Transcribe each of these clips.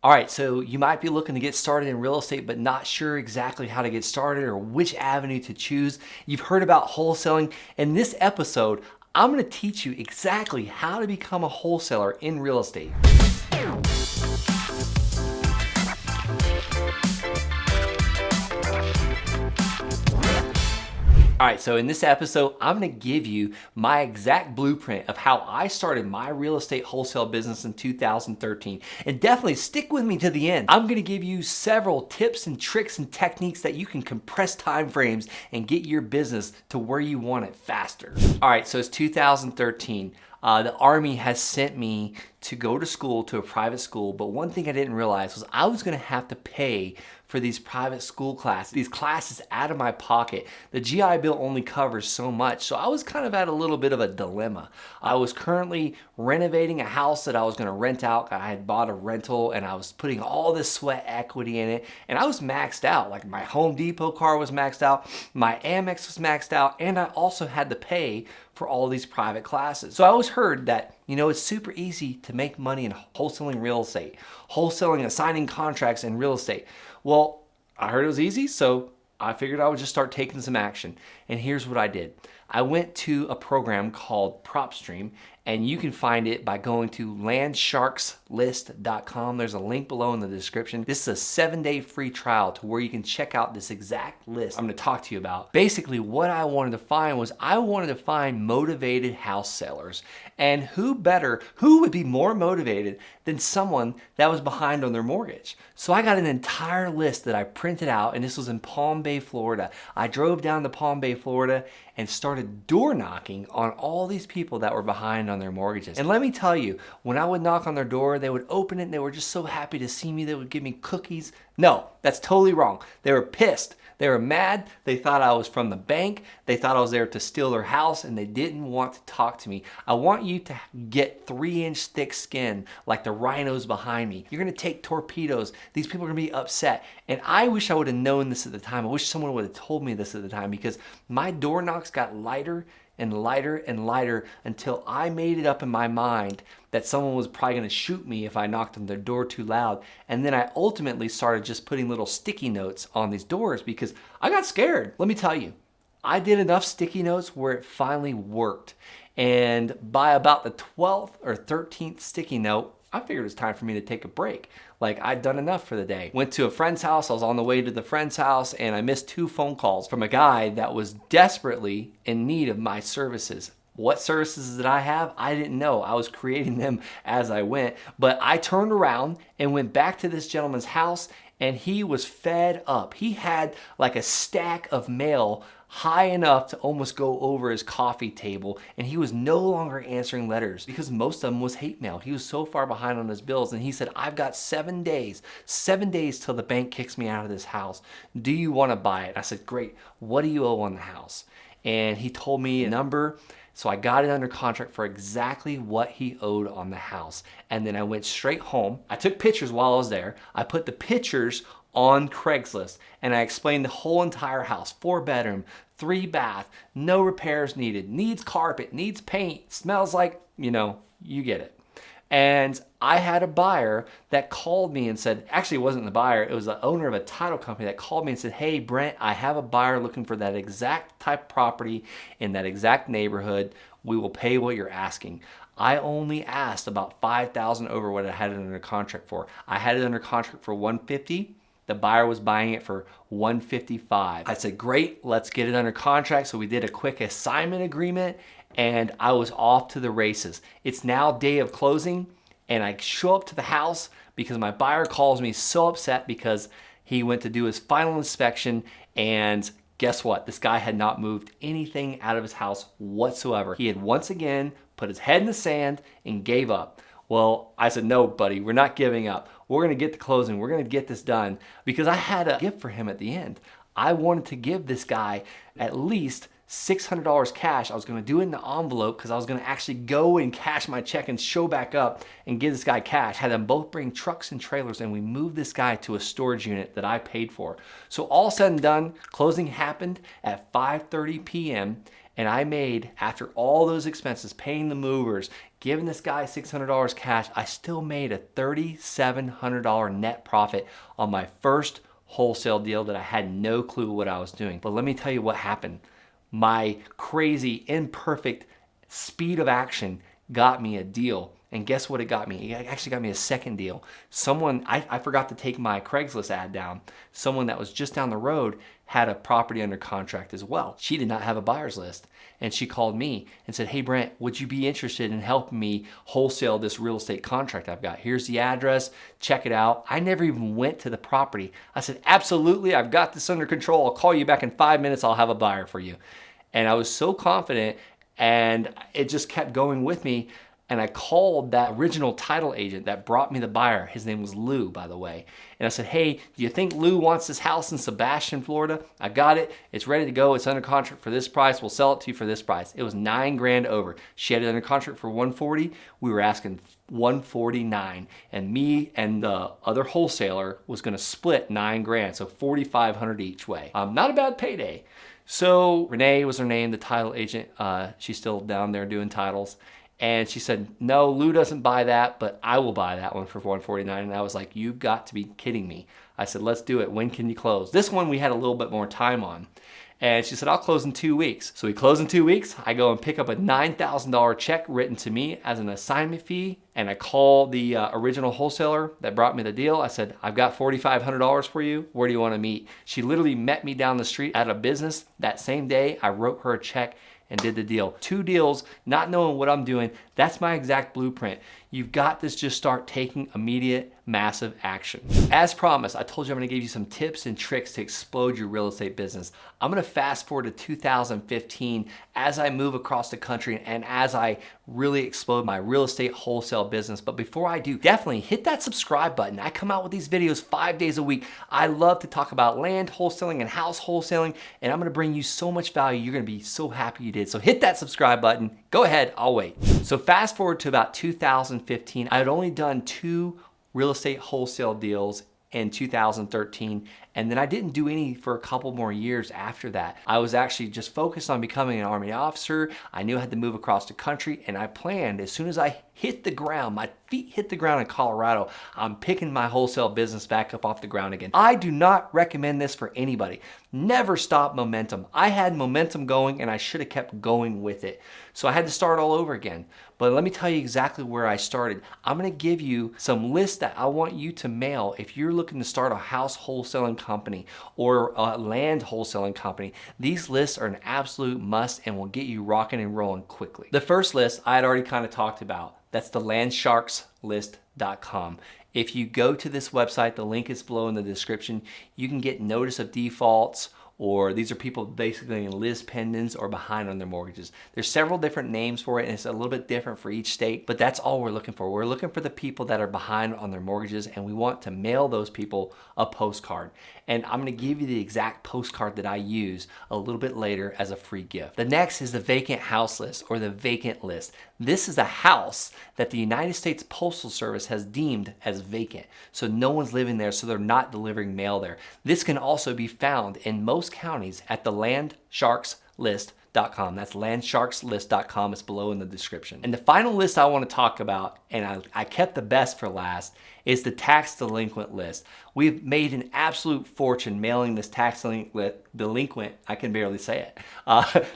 All right, so you might be looking to get started in real estate, but not sure exactly how to get started or which avenue to choose. You've heard about wholesaling. In this episode, I'm going to teach you exactly how to become a wholesaler in real estate. All right, so in this episode, I'm gonna give you my exact blueprint of how I started my real estate wholesale business in 2013. And definitely stick with me to the end. I'm gonna give you several tips and tricks and techniques that you can compress time frames and get your business to where you want it faster. All right, so it's 2013. The Army has sent me to go to school, to a private school, but one thing I didn't realize was I was gonna have to pay for these private school classes, these classes out of my pocket. The GI Bill only covers so much, so I was kind of at a little bit of a dilemma. I was currently renovating a house that I was gonna rent out. I had bought a rental and I was putting all this sweat equity in it, and I was maxed out. Like my Home Depot card was maxed out, my Amex was maxed out, and I also had to pay for all these private classes. So I always heard that, it's super easy to make money in wholesaling real estate, wholesaling and signing contracts in real estate. Well, I heard it was easy, so I figured I would just start taking some action. And here's what I did. I went to a program called Propstream, and you can find it by going to landsharkslist.com. There's a link below in the description. This is a 7-day free trial to where you can check out this exact list I'm gonna talk to you about. Basically, what I wanted to find was I wanted to find motivated house sellers. And who would be more motivated than someone that was behind on their mortgage? So I got an entire list that I printed out, and this was in Palm Bay, Florida. I drove down to Palm Bay, Florida, and started door knocking on all these people that were behind on their mortgages. And let me tell you, when I would knock on their door, they would open it and they were just so happy to see me. They would give me cookies. No, that's totally wrong. They were pissed. They were mad. They thought I was from the bank. They thought I was there to steal their house, and they didn't want to talk to me. I want you to get 3-inch thick skin like the rhinos behind me. You're gonna take torpedoes. These people are gonna be upset. And I wish I would have known this at the time. I wish someone would have told me this at the time, because my door knocks got lighter and lighter and lighter until I made it up in my mind that someone was probably gonna shoot me if I knocked on their door too loud. And then I ultimately started just putting little sticky notes on these doors because I got scared. Let me tell you, I did enough sticky notes where it finally worked. And by about the 12th or 13th sticky note, I figured it was time for me to take a break. Like, I'd done enough for the day. Went to a friend's house. I was on the way to the friend's house, and I missed 2 phone calls from a guy that was desperately in need of my services. What services did I have? I didn't know. I was creating them as I went. But I turned around and went back to this gentleman's house, and he was fed up. He had like a stack of mail high enough to almost go over his coffee table, and he was no longer answering letters because most of them was hate mail. He was so far behind on his bills, and he said, I've got 7 days till the bank kicks me out of this house. Do you want to buy it? I said, great. What do you owe on the house? And he told me a number. So I got it under contract for exactly what he owed on the house. And then I went straight home. I took pictures while I was there. I put the pictures on Craigslist, and I explained the whole entire house. 4-bedroom, 3-bath, no repairs needed, needs carpet, needs paint, smells like, you get it. And I had a buyer that called me and said, actually it wasn't the buyer, it was the owner of a title company that called me and said, hey Brent, I have a buyer looking for that exact type of property in that exact neighborhood. We will pay what you're asking. I only asked about $5,000 over what I had it under contract for. I had it under contract for $150,000. The buyer was buying it for $155,000. I said, great, let's get it under contract. So we did a quick assignment agreement, and I was off to the races. It's now day of closing, and I show up to the house because my buyer calls me so upset because he went to do his final inspection, and guess what? This guy had not moved anything out of his house whatsoever. He had once again put his head in the sand and gave up. Well, I said, no, buddy, we're not giving up. We're gonna get to closing. We're gonna get this done, because I had a gift for him at the end. I wanted to give this guy at least $600 cash. I was gonna do it in the envelope because I was gonna actually go and cash my check and show back up and give this guy cash. Had them both bring trucks and trailers, and we moved this guy to a storage unit that I paid for. So all said and done, closing happened at 5:30 p.m. And I made, after all those expenses, paying the movers, giving this guy $600 cash, I still made a $3,700 net profit on my first wholesale deal that I had no clue what I was doing. But let me tell you what happened. My crazy, imperfect speed of action got me a deal. And guess what it got me? It actually got me a second deal. Someone, I forgot to take my Craigslist ad down. Someone that was just down the road had a property under contract as well. She did not have a buyer's list. And she called me and said, hey Brent, would you be interested in helping me wholesale this real estate contract I've got? Here's the address, check it out. I never even went to the property. I said, absolutely, I've got this under control. I'll call you back in 5 minutes, I'll have a buyer for you. And I was so confident, and it just kept going with me. And I called that original title agent that brought me the buyer. His name was Lou, by the way. And I said, hey, do you think Lou wants this house in Sebastian, Florida? I got it. It's ready to go. It's under contract for this price. We'll sell it to you for this price. It was $9,000 over. She had it under contract for $140,000. We were asking $149,000. And me and the other wholesaler was going to split $9,000, so $4,500 each way. Not a bad payday. So Renee was her name, the title agent. She's still down there doing titles. And she said, no, Lou doesn't buy that, but I will buy that one for $149,000. And I was like, you've got to be kidding me. I said, let's do it. When can you close? This one we had a little bit more time on. And she said, I'll close in 2 weeks. So we close in 2 weeks. I go and pick up a $9,000 check written to me as an assignment fee. And I call the original wholesaler that brought me the deal. I said, I've got $4,500 for you. Where do you want to meet? She literally met me down the street at a business. That same day, I wrote her a check and did the deal. 2 deals, not knowing what I'm doing. That's my exact blueprint. You've got to just start taking immediate, massive action. As promised, I told you I'm gonna give you some tips and tricks to explode your real estate business. I'm gonna fast forward to 2015 as I move across the country and as I really explode my real estate wholesale business. But before I do, definitely hit that subscribe button. I come out with these videos 5 days a week. I love to talk about land wholesaling and house wholesaling, and I'm gonna bring you so much value. You're gonna be so happy you did. So hit that subscribe button. Go ahead, I'll wait. So fast forward to about 2015, I had only done 2 real estate wholesale deals in 2013, and then I didn't do any for a couple more years after that. I was actually just focused on becoming an Army officer. I knew I had to move across the country, and I planned as soon as I hit the ground, my feet hit the ground in Colorado, I'm picking my wholesale business back up off the ground again. I do not recommend this for anybody. Never stop momentum. I had momentum going, and I should have kept going with it. So I had to start all over again. But let me tell you exactly where I started. I'm gonna give you some lists that I want you to mail if you're looking to start a house wholesaling company or a land wholesaling company. These lists are an absolute must and will get you rocking and rolling quickly. The first list I had already kind of talked about. That's the landsharkslist.com. If you go to this website, the link is below in the description, you can get notice of defaults, or these are people basically in lis pendens or behind on their mortgages. There's several different names for it, and it's a little bit different for each state, but that's all we're looking for. We're looking for the people that are behind on their mortgages, and we want to mail those people a postcard. And I'm gonna give you the exact postcard that I use a little bit later as a free gift. The next is the vacant house list, or the vacant list. This is a house that the United States Postal Service has deemed as vacant. So no one's living there, so they're not delivering mail there. This can also be found in most counties at the landsharkslist.com. That's landsharkslist.com. It's below in the description. And the final list I want to talk about, and I kept the best for last, is the tax delinquent list. We've made an absolute fortune mailing this tax delinquent, I can barely say it,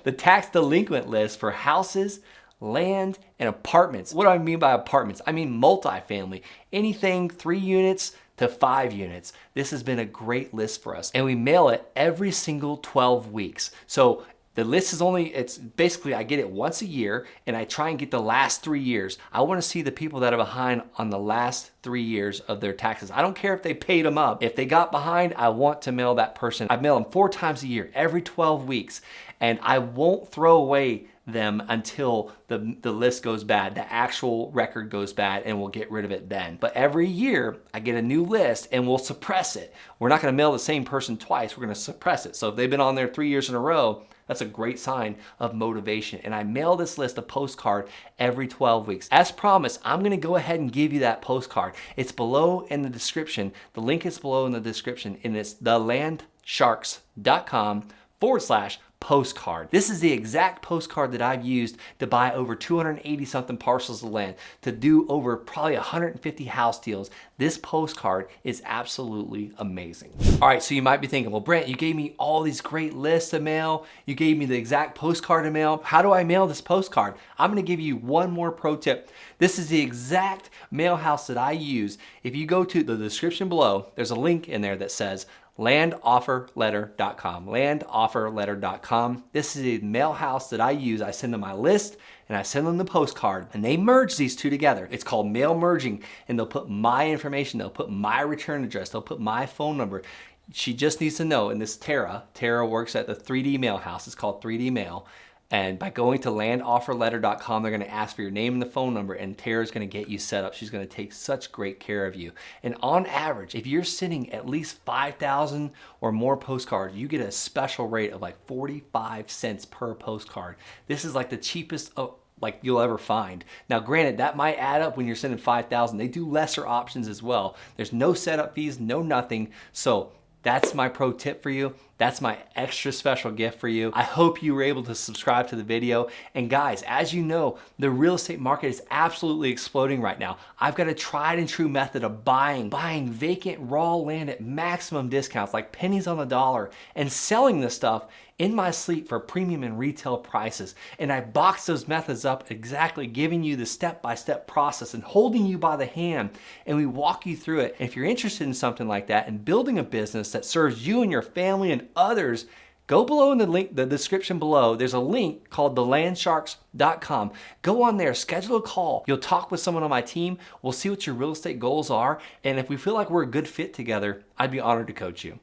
the tax delinquent list for houses, land, and apartments. What do I mean by apartments? I mean multifamily. Anything 3 units to 5 units. This has been a great list for us. And we mail it every single 12 weeks. So the list is it's basically, I get it once a year, and I try and get the last 3 years. I want to see the people that are behind on the last 3 years of their taxes. I don't care if they paid them up. If they got behind, I want to mail that person. I mail them 4 times a year, every 12 weeks. And I won't throw away them until the list goes bad, the actual record goes bad, and we'll get rid of it then. But every year I get a new list and we'll suppress it. We're not gonna mail the same person twice, we're gonna suppress it. So if they've been on there 3 years in a row, that's a great sign of motivation. And I mail this list a postcard every 12 weeks. As promised, I'm gonna go ahead and give you that postcard. It's below in the description. The link is below in the description, and it's thelandsharks.com/postcard. postcard. This is the exact postcard that I've used to buy over 280 something parcels of land, to do over probably 150 house deals. This postcard is absolutely amazing. All right, so you might be thinking, well, Brent, you gave me all these great lists to mail. You gave me the exact postcard to mail. How do I mail this postcard? I'm gonna give you one more pro tip. This is the exact mail house that I use. If you go to the description below, there's a link in there that says landofferletter.com, landofferletter.com. This is a mail house that I use. I send them my list and I send them the postcard, and they merge these two together. It's called mail merging, and they'll put my information, they'll put my return address, they'll put my phone number. She just needs to know, and this Tara works at the 3D mail house. It's called 3D Mail. And by going to landofferletter.com, they're gonna ask for your name and the phone number, and Tara's gonna get you set up. She's gonna take such great care of you. And on average, if you're sending at least 5,000 or more postcards, you get a special rate of like 45 cents per postcard. This is like the cheapest like you'll ever find. Now granted, that might add up when you're sending 5,000. They do lesser options as well. There's no setup fees, no nothing. So that's my pro tip for you. That's my extra special gift for you. I hope you were able to subscribe to the video. And guys, as you know, the real estate market is absolutely exploding right now. I've got a tried and true method of buying vacant raw land at maximum discounts, like pennies on the dollar, and selling this stuff in my sleep for premium and retail prices. And I box those methods up exactly, giving you the step-by-step process and holding you by the hand, and we walk you through it. And if you're interested in something like that and building a business that serves you and your family and others, go below in the description below. There's a link called thelandsharks.com. Go on there, schedule a call. You'll talk with someone on my team. We'll see what your real estate goals are. And if we feel like we're a good fit together, I'd be honored to coach you.